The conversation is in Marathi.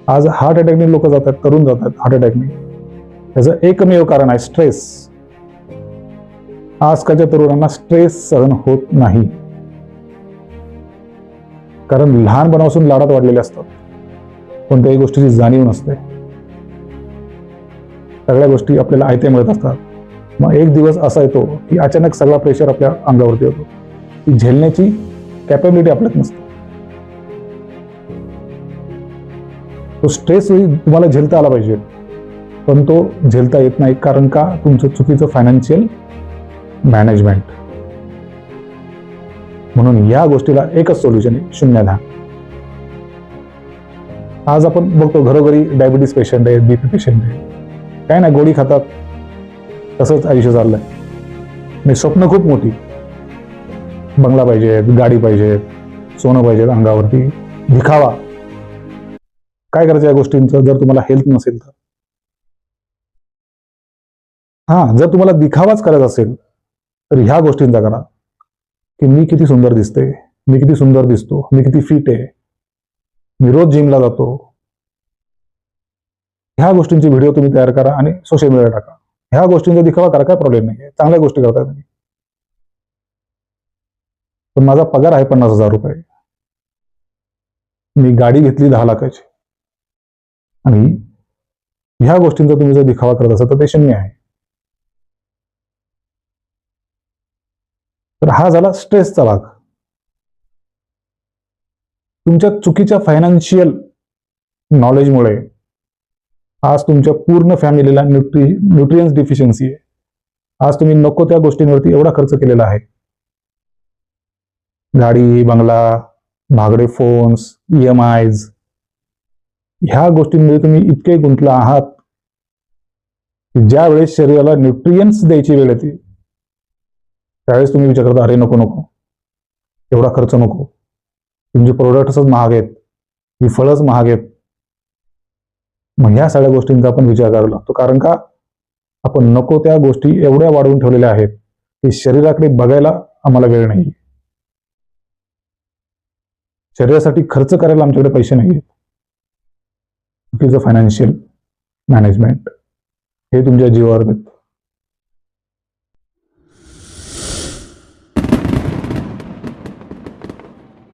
आज हार्ट अटॅकने लोक जातात, तरुण जातात हार्ट अटॅकने. त्याचं एकमेव कारण आहे स्ट्रेस. आजकालच्या तरुणांना स्ट्रेस सहन होत नाही, कारण लहानपणापासून लाडात वाढलेले असतात. कोणत्याही गोष्टीची जाणीव नसते, सगळ्या गोष्टी आपल्याला आयत्या मिळत असतात. मग एक दिवस असा येतो की अचानक सगळा प्रेशर आपल्या अंगावरती येतो, ती झेलण्याची कॅपॅबिलिटी आपल्यात नसते. तो स्ट्रेस तुम्हाला झेलता आला पाहिजे, पण तो झेलता येत नाही. कारण का? तुमचं चुकीचं फायनान्शियल मॅनेजमेंट. म्हणून या गोष्टीला एकच सोल्युशन आहे, शून्याधान. आज आपण बघतो घरोघरी डायबिटीस पेशंट आहेत, बीपी पेशंट आहेत. काय नाही, गोळी खातात, तसंच आयुष्य चाललंय. मी स्वप्न खूप मोठी, बंगला पाहिजे, गाडी पाहिजे, सोनं पाहिजे अंगावरती, दिखावा. काय करायचं या गोष्टींचं जर तुम्हाला हेल्थ नसेल तर? जर तुम्हाला दिखावाच करायचा असेल तर ह्या गोष्टींचा करा, की मी किती सुंदर दिसते, मी किती सुंदर दिसतो, मी किती फिट आहे, मी रोज जिमला जातो. ह्या गोष्टींची व्हिडिओ तुम्ही तयार करा आणि सोशल मीडियावर टाका. ह्या गोष्टींचा दिखावा करा, काय प्रॉब्लेम नाही, चांगल्या गोष्टी करताय तुम्ही. पण माझा पगार आहे 50,000 रुपये, मी गाडी घेतली 10 लाखाची, आणि ह्या गोष्टींचा तुम्ही जर दिखावा करत असाल तर ते शून्य आहे. तर हा झाला स्ट्रेसचा भाग. तुमच्या चुकीच्या फायनान्शियल नॉलेजमुळे आज तुमच्या पूर्ण फॅमिलीला न्यूट्रियन्स डिफिशियन्सी आहे. आज तुम्ही नको त्या गोष्टींवरती एवढा खर्च केलेला आहे. गाडी, बंगला, महागडे फोन्स, EMIs, ह्या गोष्टींमध्ये तुम्ही इतके गुंतला आहात की ज्या वेळेस शरीराला न्यूट्रियन्स द्यायची वेळ येते त्यावेळेस तुम्ही विचार करता, अरे नको नको, एवढा खर्च नको, तुमचे प्रोडक्ट्सच महाग आहेत, ही फळच महाग आहेत. मग ह्या सगळ्या गोष्टींचा आपण विचार करावा लागतो. कारण का? आपण नको त्या गोष्टी एवढ्या वाढवून ठेवलेल्या आहेत की शरीराकडे बघायला आम्हाला वेळ नाही. शरीरासाठी खर्च करायला आमच्याकडे पैसे नाही आहेत. चुकीचं फायनान्शियल मॅनेजमेंट हे तुमच्या जीवावर येतं.